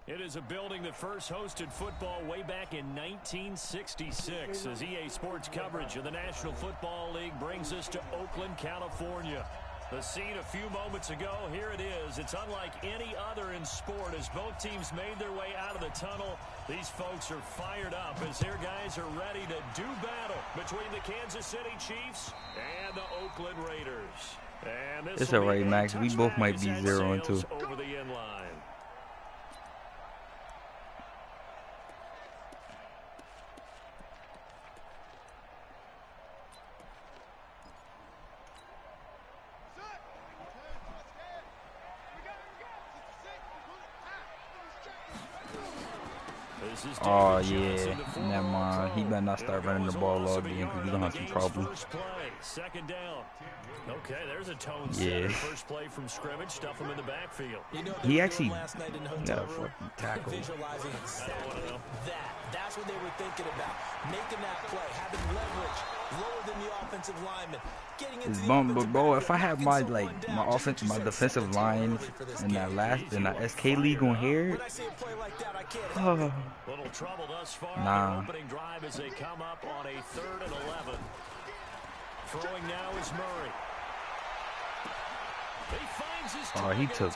It is a building that first hosted football way back in 1966 as EA Sports coverage of the National Football League brings us to Oakland, California. The scene a few moments ago, here it is. It's unlike any other in sport as both teams made their way out of the tunnel. These folks are fired up as their guys are ready to do battle between the Kansas City Chiefs and the Oakland Raiders. And this it's all right, Max. We both might be 0-2. Over the end line. Oh, yeah. Never mind. He better not start running the ball all game because we're going to have some problems. Second down. Okay, there's a tone yeah. First play from scrimmage, stuff him in the backfield. You know, he actually last night in the got a fucking tackle. Visualizing exactly that. That's what they were thinking about. Making that play, having leverage, lower than the offensive lineman. Getting into but bro, if I have my my defensive line in that SK league on here, little trouble thus far. Nah. Opening drive as they come up on a 3rd and 11. Throwing now is Murray. He finds his oh, he took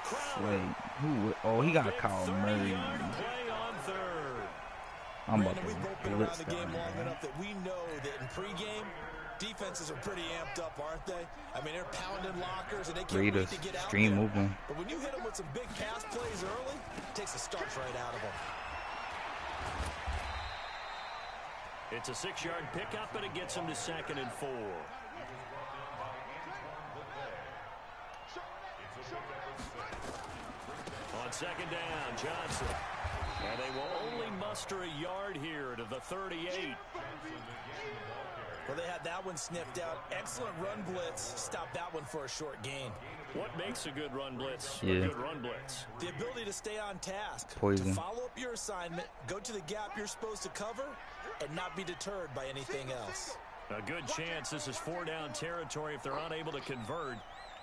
he got Kyle Murray. I'm about to blitz that game long enough that we know that in pregame, defenses are pretty amped up, aren't they? I mean, they're pounding lockers and they can't wait to get out stream there. movement. But when you hit them with some big pass plays early, it takes the starch right out of them. It's a 6-yard pickup, and it gets him to 2nd and 4. On 2nd down, Johnson. And they will only muster a yard here to the 38. Well, they had that one sniffed out. Excellent run blitz. Stop that one for a short gain. What makes a good run blitz? Yeah. A good run blitz. The ability to stay on task. Poison. To follow up your assignment, go to the gap you're supposed to cover, and not be deterred by anything else. A good chance this is 4-down territory if they're unable to convert.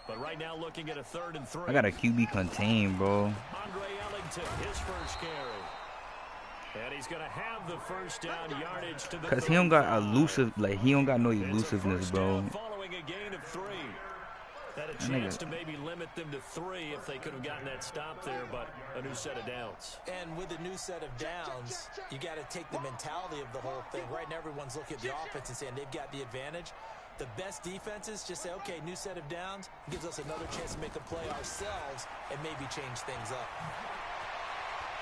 But right now looking at a 3rd and 3. I got a QB contain, bro. Andre Ellington, his first carry. And he's going to have the first down yardage to the Cause he don't got elusive, he don't got no elusiveness, bro. Following a gain of 3. Had a chance to maybe limit them to 3 if they could have gotten that stop there, but a new set of downs. And with a new set of downs, you got to take the mentality of the whole thing. Right now, everyone's looking at the offense and saying they've got the advantage. The best defenses just say, okay, new set of downs gives us another chance to make a play ourselves and maybe change things up.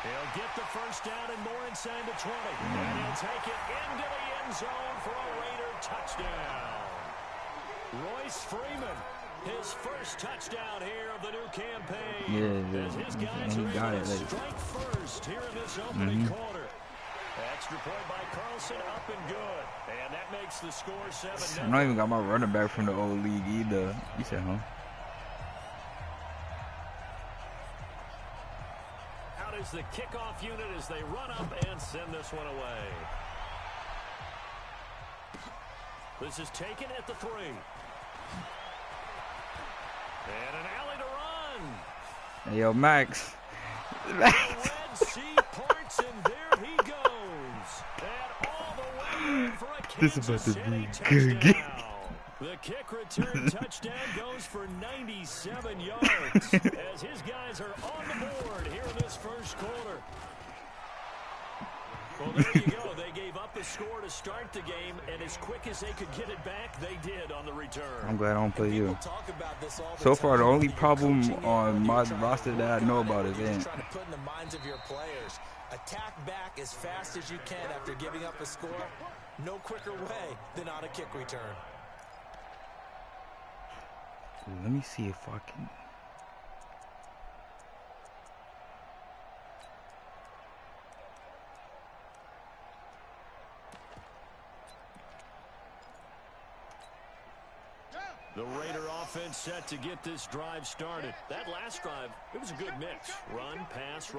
He'll get the first down and more inside the 20. And he'll take it into the end zone for a Raider touchdown. Royce Freeman, his first touchdown here of the new campaign. Yeah, as his guys he are got able it. to strike first here in this opening quarter. Extra point by Carlson, up and good. And that makes the score 7-0. I don't even got my running back from the old league either. He said, huh? Out is the kickoff unit as they run up and send this one away. This is taken at the 3. And an alley to run. Hey, yo, Max. Red Sea parts, and there he goes. And all the way in for a Kansas City touchdown. The kick return touchdown goes for 97 yards as his guys are on the board here in this first quarter. Well, there you go. They gave up the score to start the game, and as quick as they could get it back, they did on the return. I'm glad I don't play you. So far, the only problem on my roster that I know about is in. Trying to put in the minds of your players. Attack back as fast as you can after giving up a score. No quicker way than on a kick return. Let me see if I can. The Raider offense set to get this drive started. That last drive, it was a good mix. Run, pass,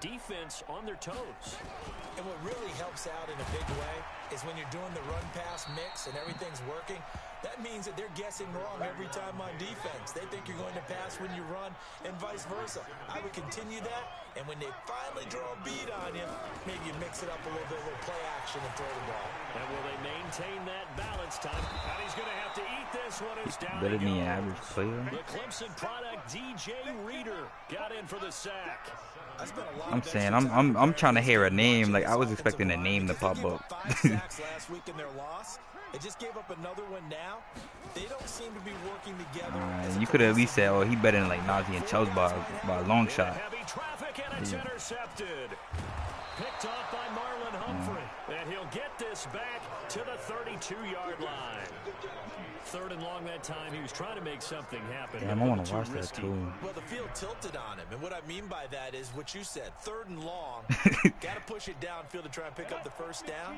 defense on their toes. And what really helps out in a big way is when you're doing the run-pass mix and everything's working, that means that they're guessing wrong every time on defense. They think you're going to pass when you run and vice versa. I would continue that, and when they finally draw a beat on you, maybe you mix it up a little bit, a little play action and throw the ball. And will they maintain that balance time? And he's going to have to eat this one as down Better he than the goes. average player. The Clemson product, DJ Reader, got in for the sack. I'm saying I'm trying to hear a name. Like I was expecting a name to pop up. Last week in their loss. They just gave up another one now. They don't seem to be working together. You could have at least said, oh, he better than like Nazi and Chelsea by a long shot. Heavy traffic and it's intercepted. Picked off by Marlon Humphrey. And he'll get this back to the 32-yard line. Third and long that time. He was trying to make something happen. Damn, I want to watch that too. Well, the field tilted on him. And what I mean by that is what you said. Third and long. Got to push it downfield to try and pick up the first down.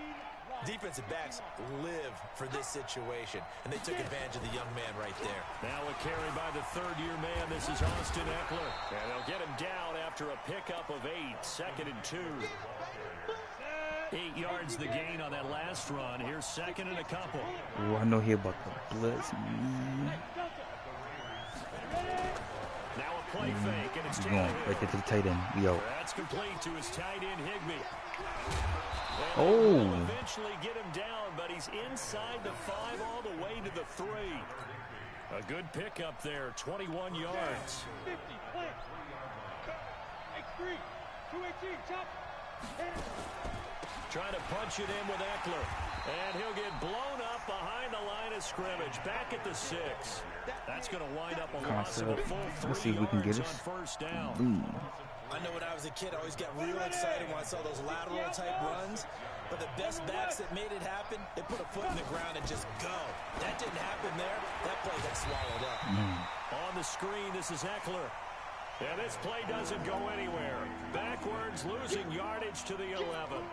Defensive backs live for this situation, and they took advantage of the young man right there. Now a carry by the third-year man. This is Austin Eckler. And they'll get him down after a pickup of 8. 2nd and 2. 8 yards the gain on that last run. Here's 2nd and a couple. Oh, I know he about to blitz me. Now a play fake, and it's He's going right there to the tight end. Yo. That's complete to his tight end, Higbee. Oh. Eventually get him down, but he's inside the 5 all the way to the 3. A good pickup there, 21 yards. Trying to punch it in with Eckler. And he'll get blown up behind the line of scrimmage. Back at the 6. That's going to wind up a loss of a full 3 Let's see if we can get yards this. on first down. I know when I was a kid, I always got real excited when I saw those lateral-type runs. But the best backs that made it happen, they put a foot in the ground and just go. That didn't happen there. That play got swallowed up. On the screen, this is Eckler. And this play doesn't go anywhere. Backwards, losing yardage to the 11.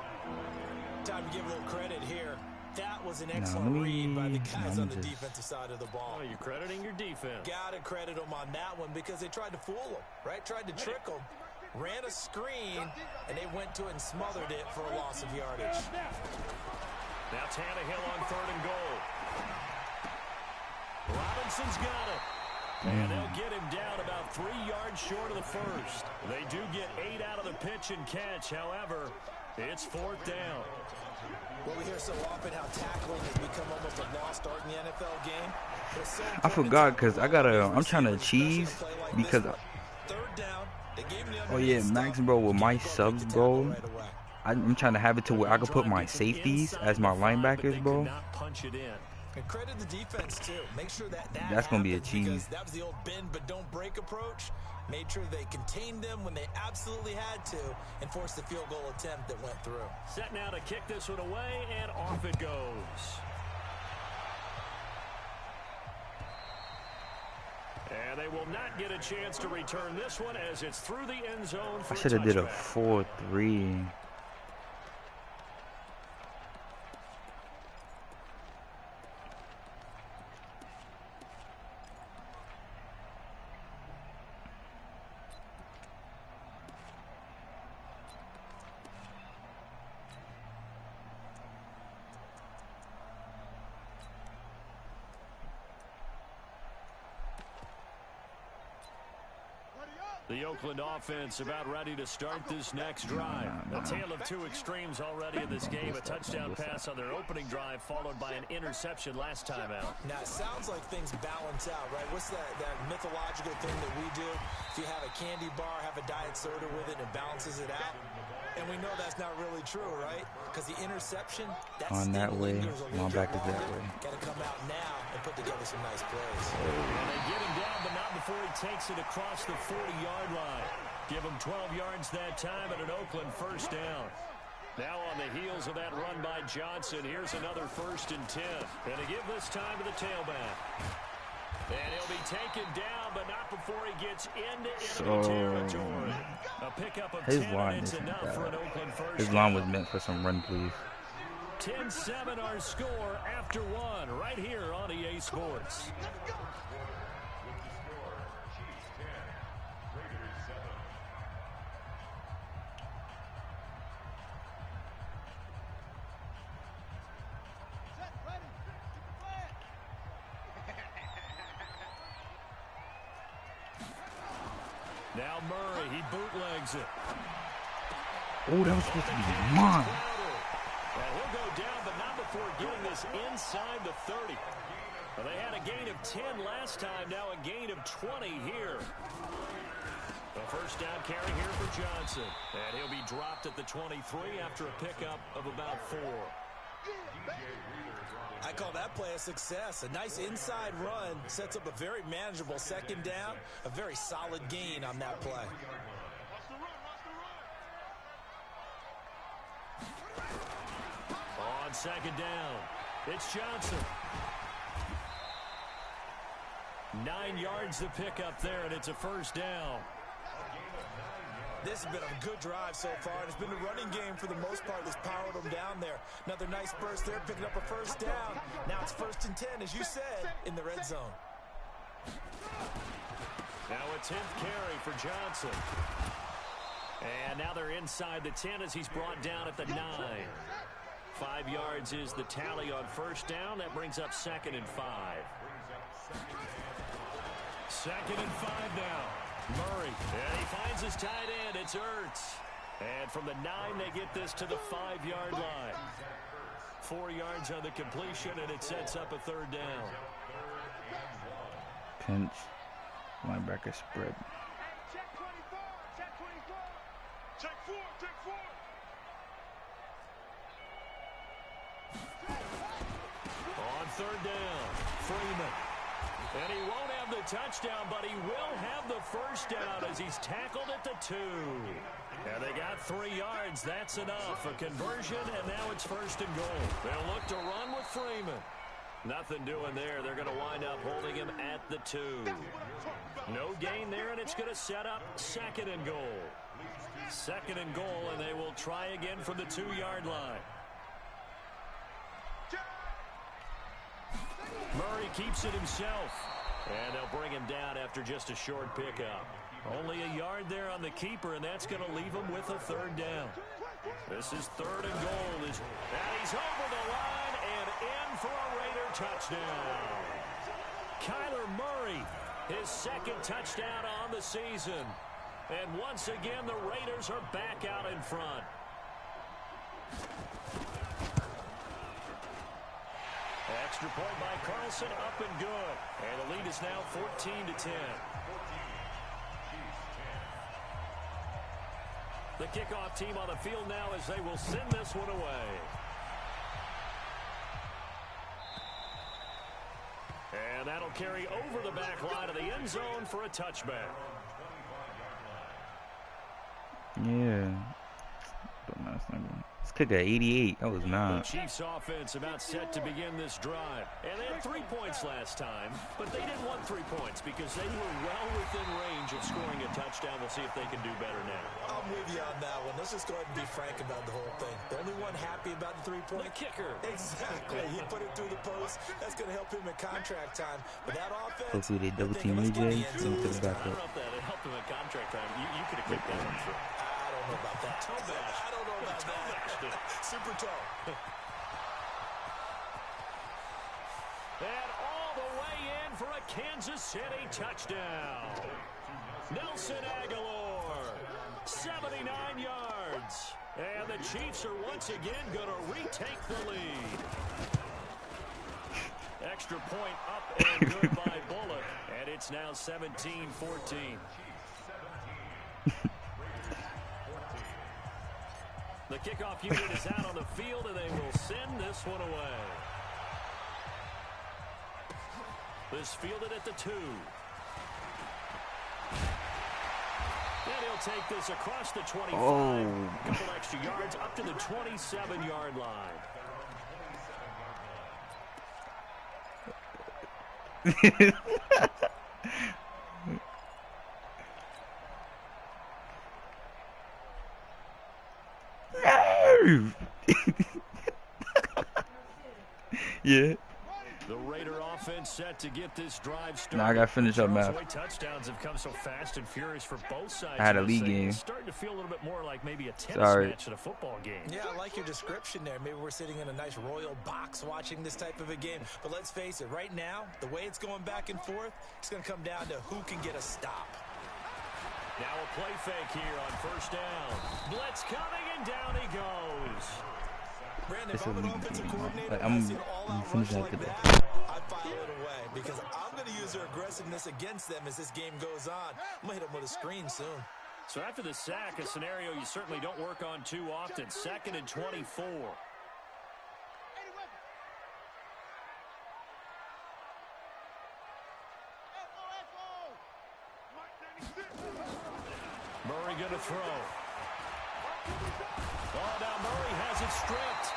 Time to give a little credit here. That was an excellent read by the guys on the defensive side of the ball. Oh, you're crediting your defense. Got to credit them on that one because they tried to fool them, right? Tried to trick them. Ran a screen, and they went to it and smothered it for a loss of yardage. Now Tannehill on 3rd and goal. Robinson's got it. And they'll get him down about 3 yards short of the first. They do get 8 out of the pitch and catch. However, it's 4th down. Well, we hear so often how tackling has become almost a lost art in the NFL game. I forgot because I'm trying to cheese because. Oh yeah, Max, bro, with my subs, bro, I'm trying to have it to where I can put my safeties as my linebackers, bro. And credit the defense too. Make sure that's gonna be a cheese. That was the old bend but don't break approach. Made sure they contained them when they absolutely had to and forced the field goal attempt that went through. Set now to kick this one away, and off it goes. And they will not get a chance to return this one as it's through the end zone for I should have did a 4-3. The Oakland offense about ready to start this next drive. A tale of two extremes already in this game. A touchdown pass on their opening drive followed by an interception last time out. Now, it sounds like things balance out, right? What's that mythological thing that we do? If you have a candy bar, have a diet soda with it, and it balances it out. And we know that's not really true, right? Because the interception, that's on that way, my back is that way. Got to come out now and put together some nice plays. And they get him down, but not before he takes it across the 40-yard line. Give him 12 yards that time and an Oakland first down. Now on the heels of that run by Johnson, here's another 1st and 10. And to give this time to the tailback. And he'll be taken down, but not before he gets into enemy territory. A pickup of 10, and it's enough for an Oakland first. His line was meant for some run, please. 10-7 our score after 1 right here on EA Sports. Now Murray, he bootlegs it. Oh, that was supposed to be mine. And he'll go down, but not before getting this inside the 30. Well, they had a gain of 10 last time, now a gain of 20 here. A first down carry here for Johnson. And he'll be dropped at the 23 after a pickup of about 4. I call that play a success. A nice inside run sets up a very manageable second down. A very solid gain on that play. On second down, it's Johnson. 9 yards to pick up there, and it's a first down. This has been a good drive so far, and it's been a running game for the most part that's powered them down there. Another nice burst there, picking up a first down. Now it's 1st and 10, as you said, in the red zone. Now a 10th carry for Johnson. And now they're inside the 10 as he's brought down at the 9. 5 yards is the tally on first down. That brings up 2nd and 5. 2nd and 5 now. Murray, and he finds his tight end. It's Ertz. And from the 9, they get this to the 5-yard line. 4 yards on the completion, and it sets up a 3rd down. Pinch. Linebacker spread. Check 24. Check 24. Check 4. Check 4. On 3rd down, Freeman. And he won't have the touchdown, but he will have the first down as he's tackled at the 2. And they got 3 yards. That's enough. A conversion, and now it's 1st and goal. They'll look to run with Freeman. Nothing doing there. They're going to wind up holding him at the 2. No gain there, and it's going to set up 2nd and goal. 2nd and goal, and they will try again from the 2-yard line. Murray keeps it himself, and they'll bring him down after just a short pickup. Only a yard there on the keeper, and that's going to leave him with a 3rd down. This is 3rd and goal. And he's over the line and in for a Raider touchdown. Kyler Murray, his 2nd touchdown on the season. And once again, the Raiders are back out in front. Extra point by Carlson, up and good. And the lead is now 14-10. The kickoff team on the field now as they will send this one away. And that'll carry over the back line of the end zone for a touchback. Yeah. Let's kick at 88. That was not. The Chiefs offense about set to begin this drive. And they had 3 points last time, but they didn't want 3 points because they were well within range of scoring a touchdown. We'll see if they can do better now. I'm with you on that one. Let's just go ahead and be frank about the whole thing. The only one happy about the 3-point. The kicker. Exactly. He put it through the post. That's going to help him in contract time. But that offense. Hopefully they double team AJ. I don't know if that helped him in contract time. You could have kicked that one through. I don't know about that. Toe bash. I don't know about that. Super toe. And all the way in for a Kansas City touchdown. Nelson Aguilar, 79 yards. And the Chiefs are once again going to retake the lead. Extra point up and good by Bullock. And it's now 17-14. The kickoff unit is out on the field, and they will send this one away. This fielded at the 2. And he'll take this across the 25. A couple extra yards up to the 27-yard line. Yeah. The Raider offense set to get this drive started. Now I gotta finish up math. Touchdowns have come so fast and furious for both sides. I had a league game. It's starting to feel a little bit more like maybe a tennis match at a football game. Yeah, I like your description there. Maybe we're sitting in a nice royal box watching this type of a game. But let's face it, right now, the way it's going back and forth, it's going to come down to who can get a stop. Now a play fake here on first down. Blitz coming, and down he goes. Brandon, if I'm an offensive coordinator, I'm I see an all-out finish rush after like this. that, I file it away because I'm going to use their aggressiveness against them as this game goes on. I'm going to hit them with a screen soon. So after the sack, a scenario you certainly don't work on too often. 2nd and 24. Murray going to throw. Oh, now Murray has it stripped.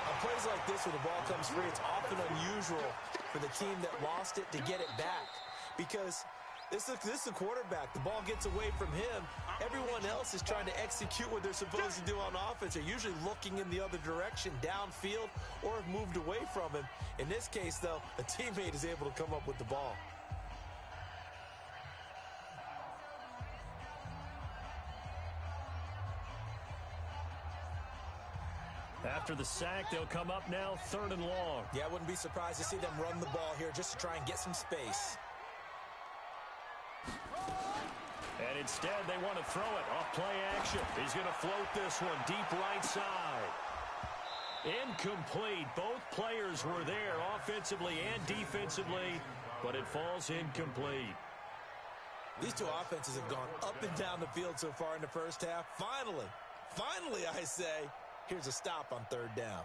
On plays like this where the ball comes free, it's often unusual for the team that lost it to get it back because this is a quarterback. The ball gets away from him. Everyone else is trying to execute what they're supposed to do on offense. They're usually looking in the other direction, downfield, or have moved away from him. In this case, though, a teammate is able to come up with the ball. After the sack, they'll come up now 3rd and long. Yeah, I wouldn't be surprised to see them run the ball here just to try and get some space. And instead, they want to throw it off play action. He's going to float this one deep right side. Incomplete. Both players were there offensively and defensively, but it falls incomplete. These two offenses have gone up and down the field so far in the first half. Finally, I say, here's a stop on 3rd down.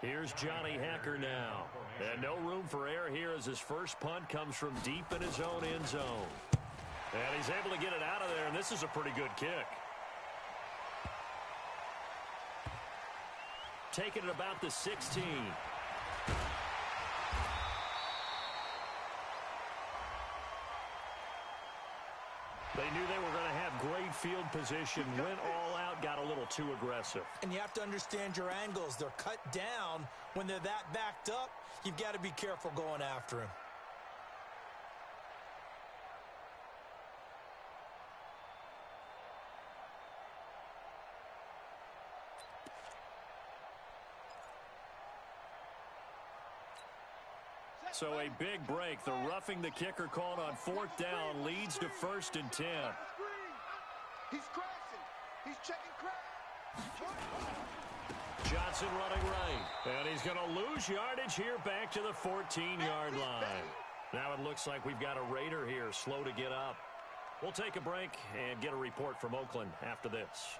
Here's Johnny Hacker now. And no room for error here as his first punt comes from deep in his own end zone. And he's able to get it out of there, and this is a pretty good kick. Taking it about the 16. They knew they were going to have great field position, went all out, got a little too aggressive. And you have to understand your angles. They're cut down. When they're that backed up, you've got to be careful going after him. So a big break. The roughing the kicker called on 4th down leads to 1st and 10. He's crashing. He's checking crash. Johnson running right. And he's going to lose yardage here back to the 14-yard line. Now it looks like we've got a Raider here slow to get up. We'll take a break and get a report from Oakland after this.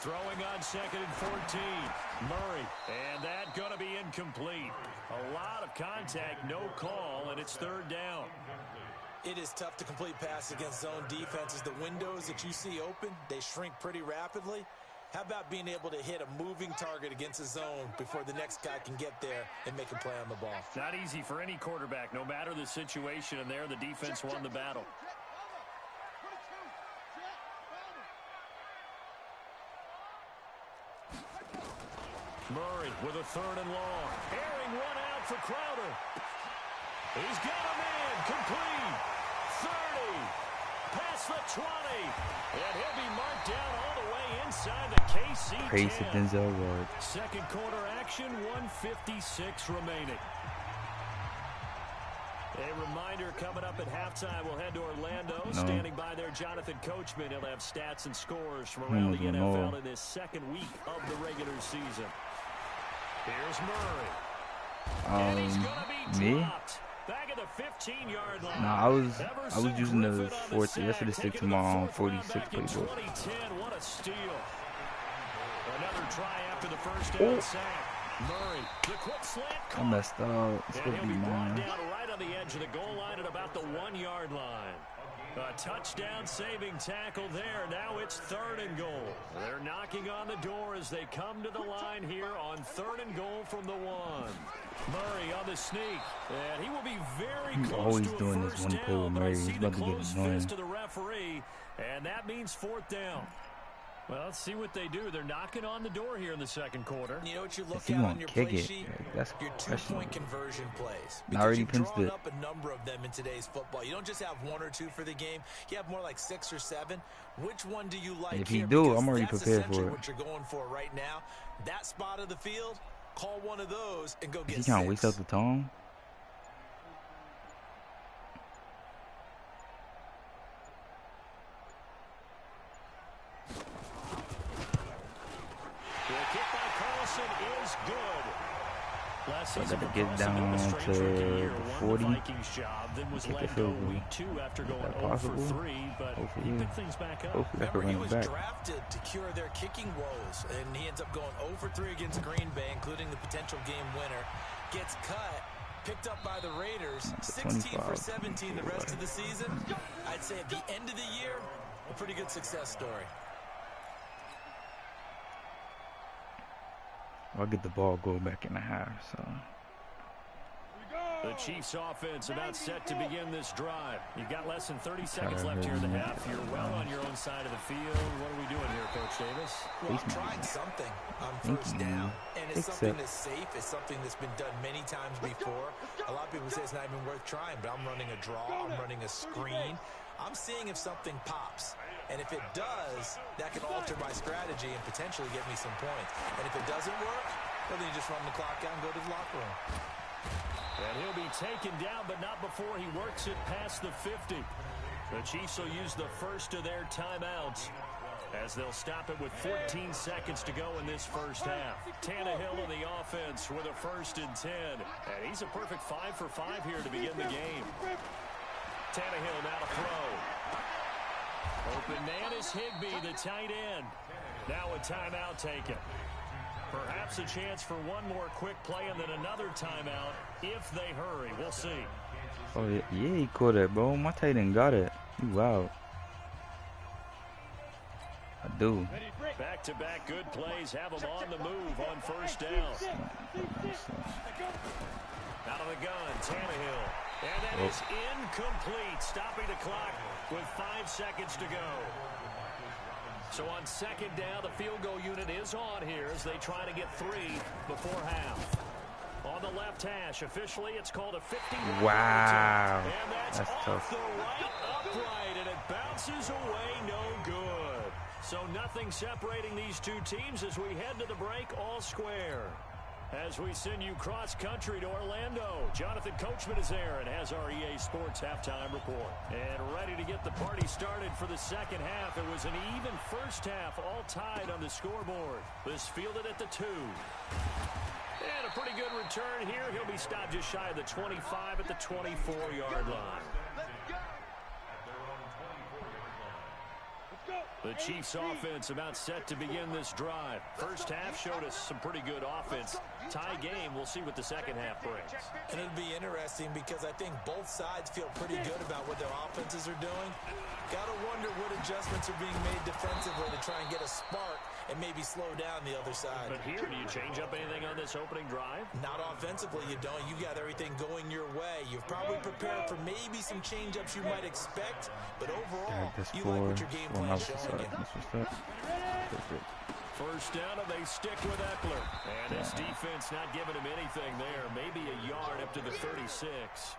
Throwing on 2nd and 14. Murray. And that going to be incomplete. A lot of contact, no call, and it's 3rd down. It is tough to complete pass against zone defenses. The windows that you see open, they shrink pretty rapidly. How about being able to hit a moving target against a zone before the next guy can get there and make a play on the ball? Not easy for any quarterback, no matter the situation, and there the defense won the battle. Murray with a 3rd and long. Airing one out for Crowder. He's got a man. Complete. 30. Past the 20. And he'll be marked down all the way inside the KC 10. Praise to Denzel Ward. 2nd quarter action, 1:56 remaining. A reminder coming up at halftime, we'll head to Orlando. Standing by there, Jonathan Coachman. He'll have stats and scores from around the NFL in this 2nd week of the regular season. Here's Murray. And he's going to be dropped. Back at the 15-yard line. No, I was using the 40. Yesterday stick to my 46 playbook. What a steal. Another try after the first down sack. Murray, the quick slant call. I messed up. It's going to be mine. Down right on the edge of the goal line at about the 1-yard line. A touchdown-saving tackle there. Now it's 3rd and goal. They're knocking on the door as they come to the line here on 3rd and goal from the 1. Murray on the sneak, and he will be very He's close always to doing a this first one play down, with but I Murray. see He's the about to get close annoying. fist to the referee, and that means 4th down. Well, let's see what they do. They're knocking on the door here in the second quarter. You know what you look Is he at gonna on your kick play it? sheet? That's Your questionable. 2-point conversion plays. Now already Because you've pinched drawn it. up a number of them in today's football. You don't just have 1 or 2 for the game. You have more like 6 or 7. Which one do you like If here? he do, Because I'm already that's prepared for essentially it. what you're going for right now. That spot of the field, call one of those and go Is get he trying to 6. waste out the tone? Is good. Last So I season got to for get Carlson, down a to strange rookie year. the Won 40. the Vikings job, then was Kick the let go field goal. week 2 after going that 0 for possible? 3, but Hopefully, he picked things back up. hopefully I can Remember, he run was it back. drafted to cure their kicking woes, and he ends up going 0 for 3 against Green Bay, including the potential game winner. Gets cut, picked up by the Raiders, 16 for 17 the rest of the season. I'd say at the end of the year, a pretty good success story. I'll get the ball go back in the half, so. The Chiefs offense about set to begin this drive. You've got less than 30 seconds left here in the half. You're well on your own side of the field. What are we doing here, Coach Davis? Well, I'm trying something on first down, and it's something that's safe. It's something that's been done many times before. A lot of people say it's not even worth trying, but I'm running a draw. I'm running a screen. I'm seeing if something pops. And if it does, that can alter my strategy and potentially get me some points. And if it doesn't work, well, then you just run the clock out and go to the locker room. And he'll be taken down, but not before he works it past the 50. The Chiefs will use the first of their timeouts as they'll stop it with 14 seconds to go in this first half. Tannehill on the offense with a 1st and 10. And he's a perfect 5 for 5 here to begin the game. Tannehill now to throw. Open man is Higbee, the tight end. Now a timeout taken. Perhaps a chance for one more quick play and then another timeout if they hurry. We'll see. Oh, yeah, he caught it, bro. My tight end got it. You out. I do. Back-to-back good plays have them on the move on first down. Out of the gun, Tannehill. And that is incomplete, stopping the clock with 5 seconds to go. So on second down, the field goal unit is on here as they try to get 3 before half. On the left hash, officially, it's called a 50. Wow. And that's off tough. the right upright, and it bounces away no good. So nothing separating these two teams as we head to the break all square. As we send you cross-country to Orlando, Jonathan Coachman is there and has our EA Sports halftime report. And ready to get the party started for the second half. It was an even first half, all tied on the scoreboard. This fielded at the 2. And a pretty good return here. He'll be stopped just shy of the 25 at the 24-yard line. The Chiefs offense about set to begin this drive. First half showed us some pretty good offense. Tie game, we'll see what the second half brings. And it'll be interesting because I think both sides feel pretty good about what their offenses are doing. Got to wonder what adjustments are being made defensively to try and get a spark and maybe slow down the other side. But here, do you change up anything on this opening drive? Not offensively, you don't. You got everything going your way. You've probably prepared for maybe some change-ups you might expect, but overall, you like what your game plan is showing you. First down, and they stick with Eckler. And this defense not giving him anything there. Maybe a yard up to the 36.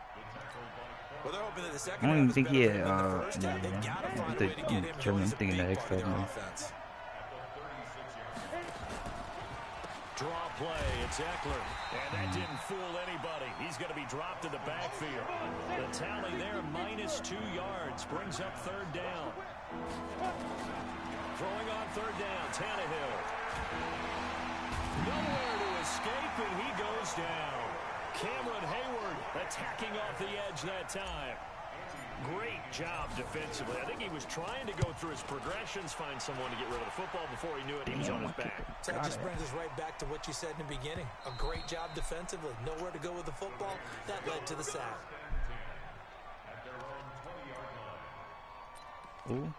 Well, they're hoping that the second I don't even think he had, I'm thinking the extra man. Draw play, it's Eckler. And that didn't fool anybody. He's going to be dropped in the backfield. The tally there, -2 yards, brings up third down. Throwing on third down, Tannehill. Nowhere to escape, and he goes down. Cameron Hayward attacking off the edge that time. Great job defensively. I think he was trying to go through his progressions, find someone to get rid of the football. Before he knew it, he was on his back. So that just brings us right back to what you said in the beginning. A great job defensively. Nowhere to go with the football. That led to the sack. Ooh.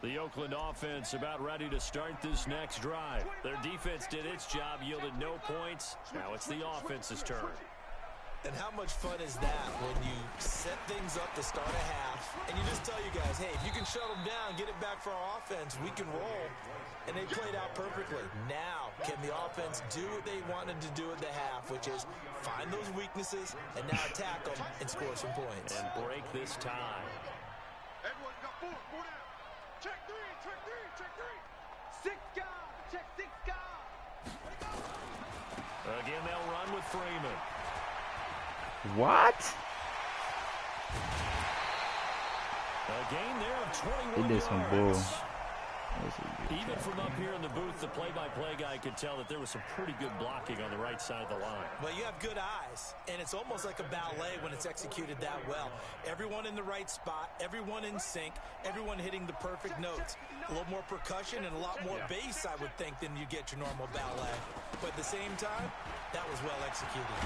The Oakland offense about ready to start this next drive. Their defense did its job, yielded no points. Now it's the offense's turn. And how much fun is that when you set things up to start a half, and you just tell you guys, hey, if you can shut them down, get it back for our offense, we can roll. And they played out perfectly. Now, can the offense do what they wanted to do at the half, which is find those weaknesses and now attack them and score some points. And break this tie. Everyone got four down. Check three, check three, check three. Six guys, check six guys. Again, they'll run with Freeman. What? A gain there of 21 He did some bull. Even from up here in the booth, the play-by-play guy could tell that there was some pretty good blocking on the right side of the line. Well, you have good eyes, and it's almost like a ballet when it's executed that well. Everyone in the right spot, everyone in sync, everyone hitting the perfect notes. A little more percussion and a lot more bass, I would think, than you get your normal ballet. But at the same time, that was well executed.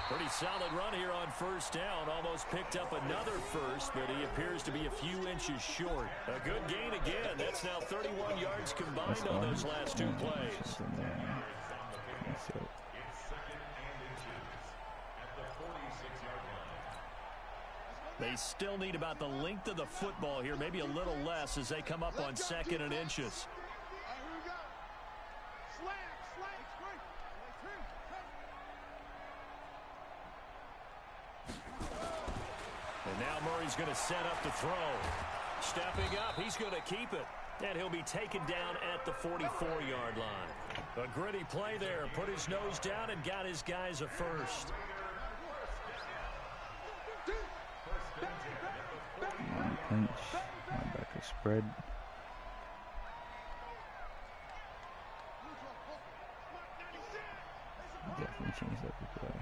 Pretty solid run here on first down. Almost picked up another first, but he appears to be a few inches short. A good gain again. That's now 31 yards combined on those last two plays. They still need about the length of the football here, maybe a little less as they come up on 2nd and inches. And now Murray's going to set up to throw. Stepping up, he's going to keep it. And he'll be taken down at the 44-yard line. A gritty play there. Put his nose down and got his guys a first. Pinch. Linebacker spread. Definitely changed up the play.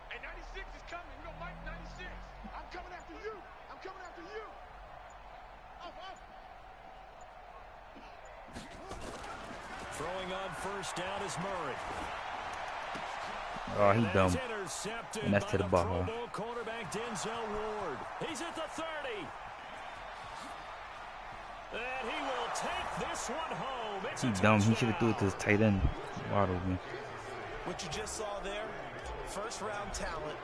Hey, 96 is coming. You know, Mike, 96. I'm coming after you. I'm coming after you. Up, up. Throwing on first down is Murray. Oh, he's dumb. Intercepted And that's to the by ball. Pro Bowl cornerback Denzel Ward. He's at the 30. And he will take this one home. It's He's dumb. He should have threw it to his tight end. Waddle me. What you just saw there, first-round talent,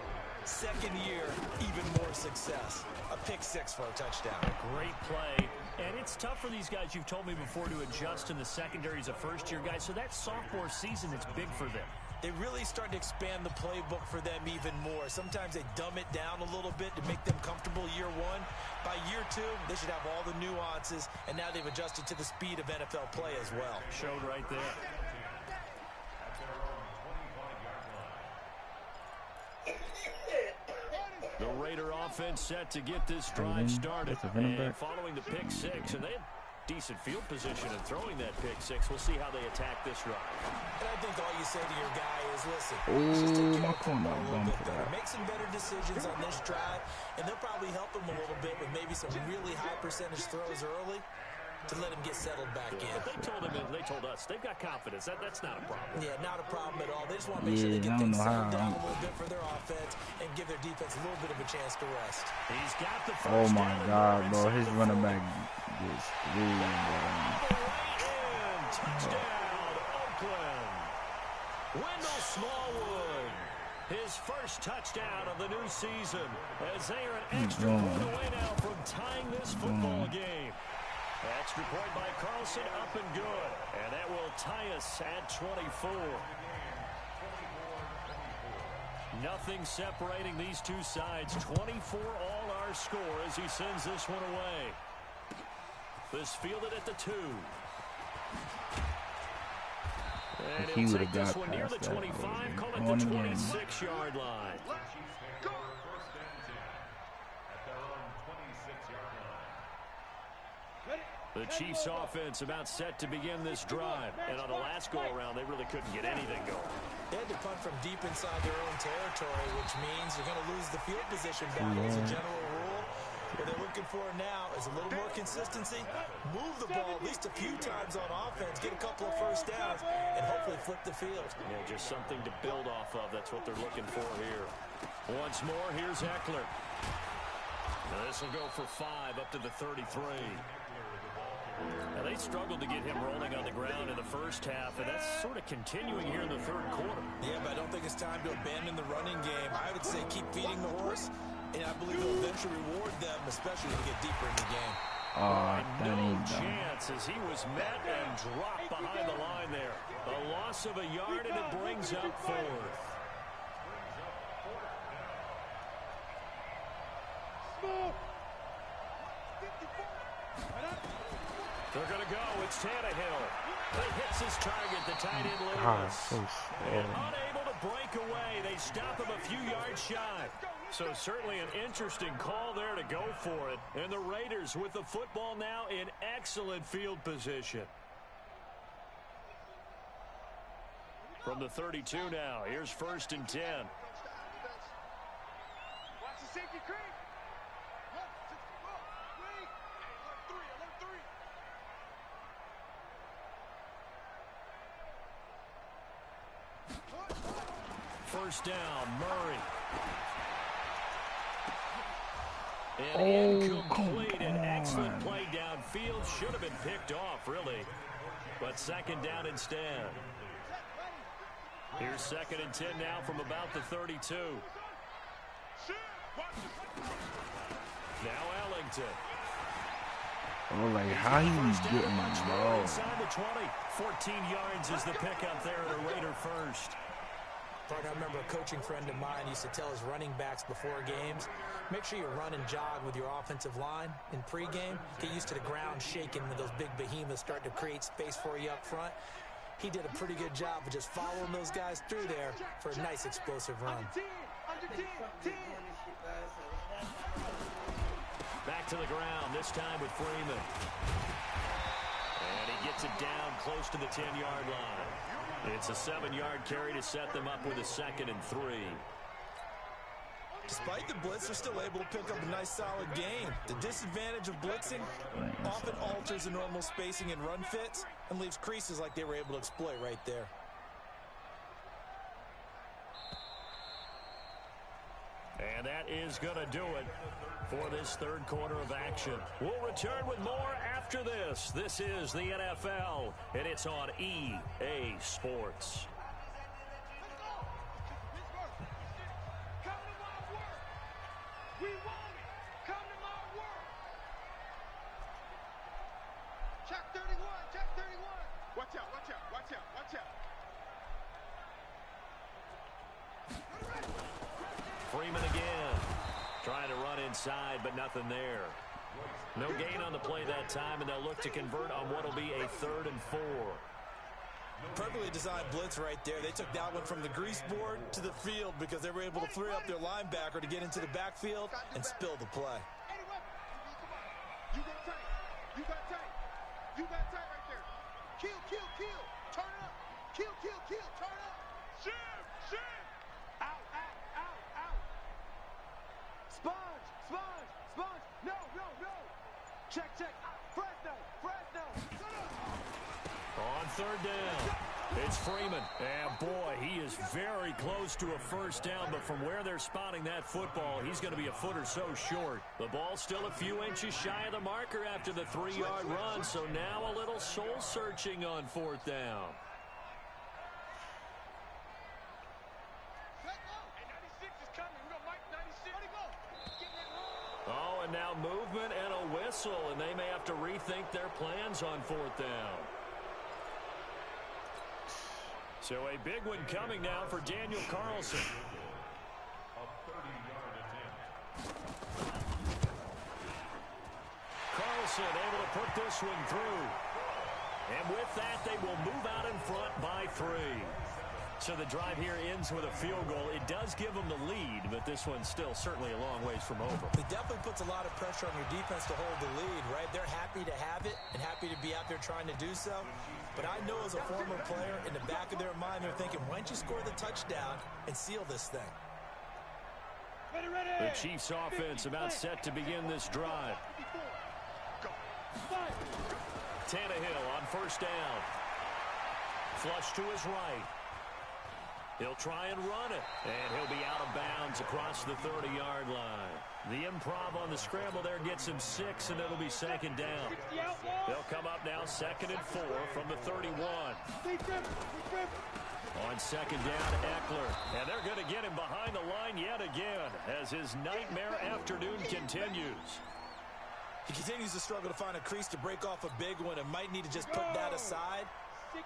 second year, even more success. A pick six for a touchdown. Great play. And it's tough for these guys, you've told me before, to adjust in the secondary as a first-year guy. So that sophomore season is big for them. They really start to expand the playbook for them even more. Sometimes they dumb it down a little bit to make them comfortable year one. By year two, they should have all the nuances, and now they've adjusted to the speed of NFL play as well. Showed right there. The Raider offense set to get this drive started. And following the pick six, and they had decent field position in throwing that pick six. We'll see how they attack this drive. And I think all you say to your guy is, listen, just take care of the football a little bit better. Make some better decisions on this drive, and they'll probably help him a little bit with maybe some really high percentage throws early to let him get settled back in. But they told us they've got confidence. That's not a problem. Yeah, not a problem at all. They just want to make sure they get things settled down a little bit for their offense and give their defense a little bit of a chance to rest. He's got the first Oh my God, bro! His running back gets screwed, touchdown, Oakland. Wendell Smallwood, his first touchdown of the new season, as they are an extra point away now from tying this football game. Extra point by Carlson, up and good. And that will tie us at 24. Nothing separating these two sides. 24 all our score as he sends this one away. This fielded at the 2. And he he'll would take have this got one near the past that, 25, call it the 26-yard line. The Chiefs offense about set to begin this drive. And on the last go-around, they really couldn't get anything going. They had to punt from deep inside their own territory, which means you're going to lose the field position battle as a general rule. What they're looking for now is a little more consistency, move the ball at least a few times on offense, get a couple of first downs, and hopefully flip the field. Yeah, just something to build off of. That's what they're looking for here. Once more, here's Eckler. Now this will go for 5 up to the 33. Now, they struggled to get him rolling on the ground in the first half, and that's sort of continuing here in the third quarter. Yeah, but I don't think it's time to abandon the running game. I would say keep feeding the horse, and I believe they'll eventually reward them, especially when we get deeper in the game. No chance as he was met and dropped behind the line there. A loss of a yard, and it brings up fourth. They're going to go. It's Tannehill. He hits his target, the tight end Lewis. And unable to break away. They stop him a few yards shy. So certainly an interesting call there to go for it. And the Raiders with the football now in excellent field position. From the 32 now, here's 1st and 10. Watch the safety creep. First down, Murray. And incomplete. An excellent play downfield. Should have been picked off, really. But 2nd down instead. Here's 2nd and 10 now from about the 32. Now Ellington. Oh, like, how he getting low? Inside the 20. 14 yards is the pickup there at a Raider first. I remember a coaching friend of mine used to tell his running backs before games, make sure you run and jog with your offensive line in pregame. Get used to the ground shaking when those big behemoths start to create space for you up front. He did a pretty good job of just following those guys through there for a nice explosive run. Back to the ground, this time with Freeman. And he gets it down close to the 10-yard line. It's a 7-yard carry to set them up with a 2nd and 3. Despite the blitz, they're still able to pick up a nice solid gain. The disadvantage of blitzing often alters the normal spacing and run fits and leaves creases like they were able to exploit right there. And that is going to do it for this third quarter of action. We'll return with more after this. This is the NFL, and it's on EA Sports. Come to my work. We want it. Come to my work. Check 31. Check 31. Watch out. Watch out. Watch out. Watch out. Freeman again. Trying to run inside, but nothing there. No gain on the play that time, and they'll look to convert on what will be a 3rd and 4. Perfectly designed blitz right there. They took that one from the grease board to the field because they were able to free up their linebacker to get into the backfield and spill the play. You got tight. You got tight. You got tight right there. Kill, kill, kill. Turn up. Kill, kill, kill. Turn up. Shim, shim. Out, out, out, out. Sponge, sponge, sponge. No, no, no. Check, check. Fresno, Fresno. On 3rd down, it's Freeman. And boy, he is very close to a first down, but from where they're spotting that football, he's going to be a foot or so short. The ball still a few inches shy of the marker after the 3-yard run, so now a little soul-searching on 4th down. Oh, and now movement and a whistle, and they may have to rethink their plans on 4th down. So a big one coming now for Daniel Carlson. Carlson able to put this one through. And with that, they will move out in front by 3. So the drive here ends with a field goal. It does give them the lead, but this one's still certainly a long ways from over. It definitely puts a lot of pressure on your defense to hold the lead, right? They're happy to have it and happy to be out there trying to do so. But I know as a former player, in the back of their mind, they're thinking, why don't you score the touchdown and seal this thing? Ready, ready. The Chiefs offense about set to begin this drive. Tannehill on 1st down. Flush to his right. He'll try and run it, and he'll be out of bounds across the 30-yard line. The improv on the scramble there gets him 6, and it'll be second down. They'll come up now 2nd and 4 from the 31. On second down, Eckler. And they're going to get him behind the line yet again as his nightmare afternoon continues. He continues to struggle to find a crease to break off a big one and might need to just put that aside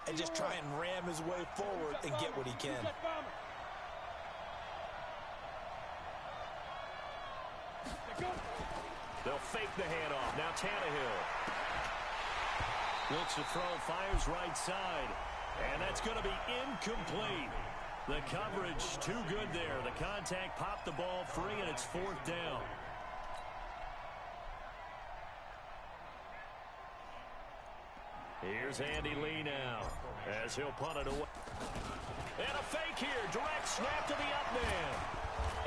and just try and ram his way forward and get what he can. They'll fake the handoff. Now Tannehill looks to throw, fires right side. And that's going to be incomplete. The coverage too good there. The contact popped the ball free, and it's 4th down. Here's Andy Lee now as he'll punt it away. And a fake here. Direct snap to the up man.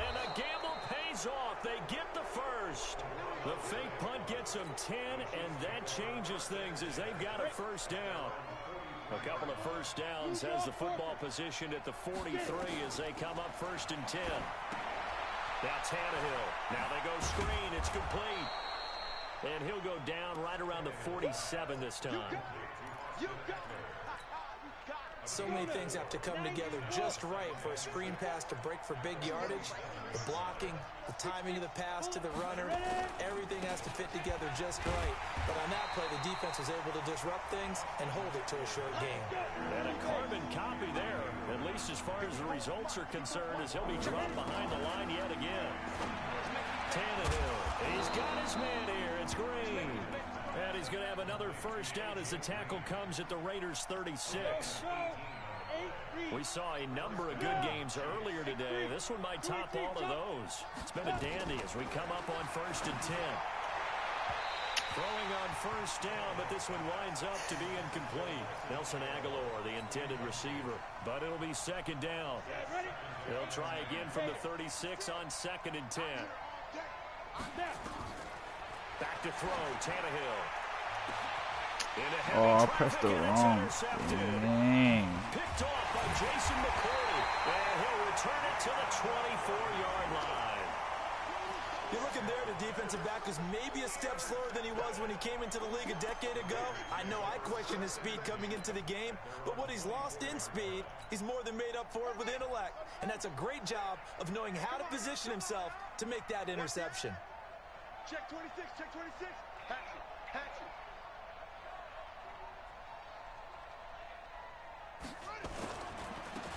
And the gamble pays off. They get the first. The fake punt gets them 10, and that changes things as they've got a first down. A couple of first downs has the football positioned at the 43 as they come up 1st and 10. Now Tannehill. Now they go screen. It's complete. And he'll go down right around the 47 this time. So many things have to come together just right for a screen pass to break for big yardage. The blocking, the timing of the pass to the runner, everything has to fit together just right. But on that play, the defense was able to disrupt things and hold it to a short game. And a carbon copy there, at least as far as the results are concerned, as he'll be dropped behind the line yet again. Tannehill, he's got his man here. It's Green. And he's going to have another first down as the tackle comes at the Raiders' 36. We saw a number of good games earlier today. This one might top all of those. It's been a dandy as we come up on 1st and 10. Throwing on first down, but this one winds up to be incomplete. Nelson Aguilar, the intended receiver, but it'll be 2nd down. They'll try again from the 36 on 2nd and 10. Back to throw, Tannehill. Oh, I pressed the wrong thing. Picked off by Jason McCoy, and he'll return it to the 24-yard line. You're looking there, the defensive back is maybe a step slower than he was when he came into the league a decade ago. I know I question his speed coming into the game, but what he's lost in speed, he's more than made up for it with intellect. And that's a great job of knowing how to position himself to make that interception. Check 26, check 26. Hatchet, hatchet.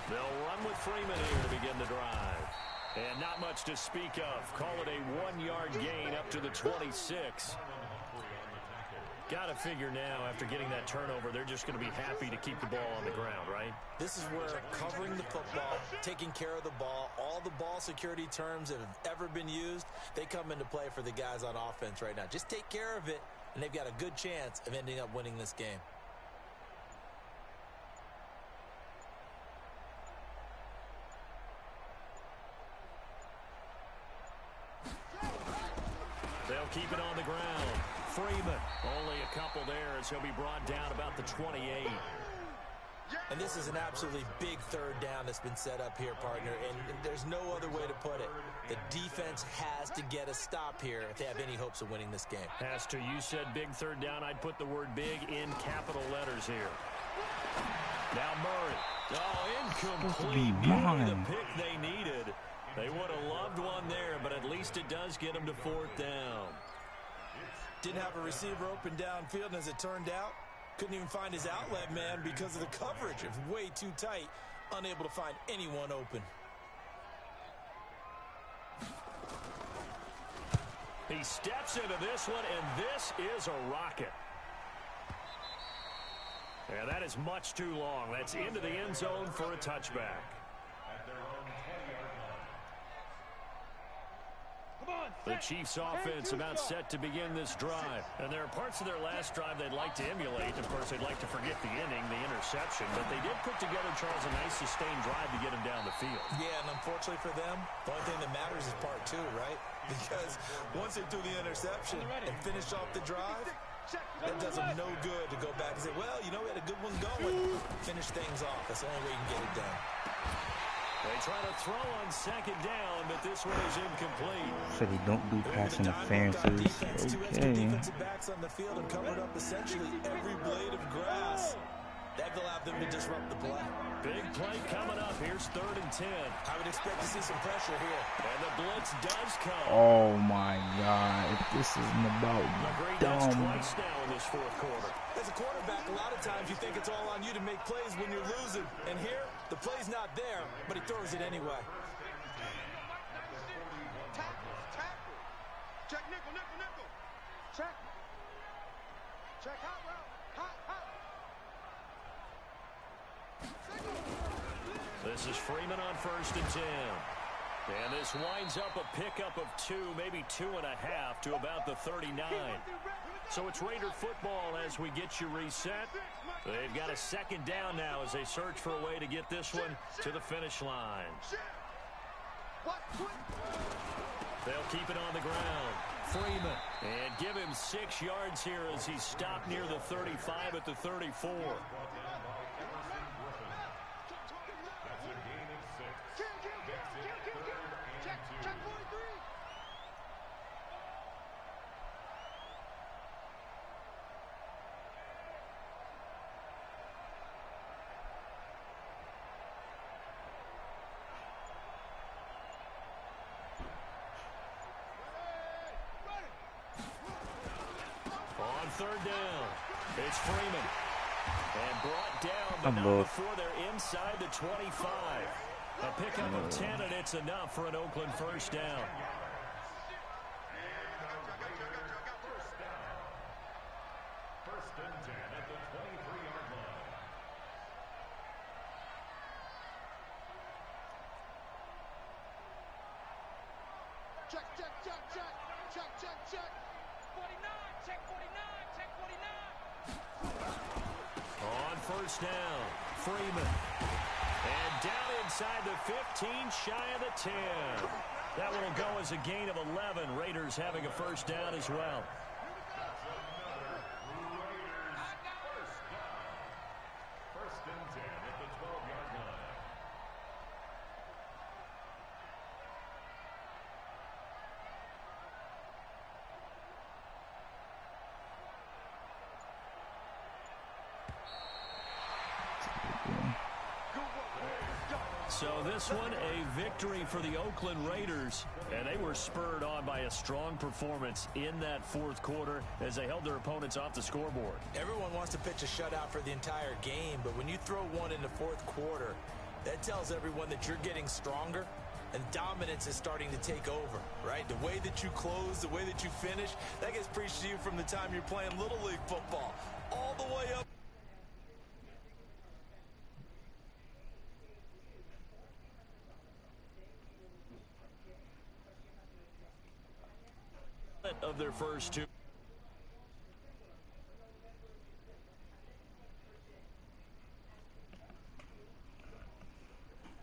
They'll run with Freeman here to begin the drive. And not much to speak of. Call it a 1-yard gain up to the 26. Got to figure now, after getting that turnover, they're just going to be happy to keep the ball on the ground, right? This is where covering the football, taking care of the ball, all the ball security terms that have ever been used, they come into play for the guys on offense right now. Just take care of it, and they've got a good chance of ending up winning this game. They'll keep it on the ground. Freeman, only a couple there as he'll be brought down about the 28. And this is an absolutely big 3rd down that's been set up here, partner, and there's no other way to put it. The defense has to get a stop here if they have any hopes of winning this game. Has to. You said big 3rd down. I'd put the word big in capital letters here. Now Murray. Oh, incomplete. Nearly the pick they needed. They would have loved one there, but at least it does get them to 4th down. Didn't have a receiver open downfield, and as it turned out, couldn't even find his outlet man because of the coverage. It was way too tight, unable to find anyone open. He steps into this one, and this is a rocket. Yeah, that is much too long. That's into the end zone for a touchback. The Chiefs' offense about set to begin this drive. And there are parts of their last drive they'd like to emulate. Of course, they'd like to forget the inning, the interception. But they did put together, Charles, a nice sustained drive to get him down the field. Yeah, and unfortunately for them, the only thing that matters is part 2, right? Because once they threw the interception and finished off the drive, that does them no good to go back and say, well, you know, we had a good one going. Finish things off. That's the only way you can get it done. They try to throw on second down, but this one is incomplete. So they don't do pass interferences. Okay. Defensive backs on the field and covered up essentially every blade of grass. That allowed them to disrupt the play. Big play coming up. Here's 3rd and 10. I would expect to see some pressure here. And the blitz does come. Oh my God! If this isn't about That's dumb. twice now in this 4th quarter. As a quarterback, a lot of times you think it's all on you to make plays when you're losing. And here, the play's not there, but he throws it anyway. Tackle. Check nickel. Check. Check hot route. Hot. This is Freeman on 1st and 10. And this winds up a pickup of 2, maybe 2.5 to about the 39. So it's Raider football as we get you reset. They've got a 2nd down now as they search for a way to get this one to the finish line. They'll keep it on the ground. Freeman. And give him 6 yards here as he stopped near the 35 at the 34. On 3rd down, it's Freeman. And brought down, but not before they're inside the 25. A pickup of 10, and it's enough for an Oakland 1st down. First and 10 at the 23-yard line. Check. 49. Check 49. On 1st down, Freeman. And down inside the 15, shy of the 10. That one will go as a gain of 11. Raiders having a 1st down as well. First and 10 at the 12-yard line. So this one, a victory for the Oakland Raiders, and they were spurred on by a strong performance in that 4th quarter as they held their opponents off the scoreboard. Everyone wants to pitch a shutout for the entire game, but when you throw one in the 4th quarter, that tells everyone that you're getting stronger and dominance is starting to take over, right? The way that you close, the way that you finish, that gets preached to you from the time you're playing Little League football all the way up. Of their first 2.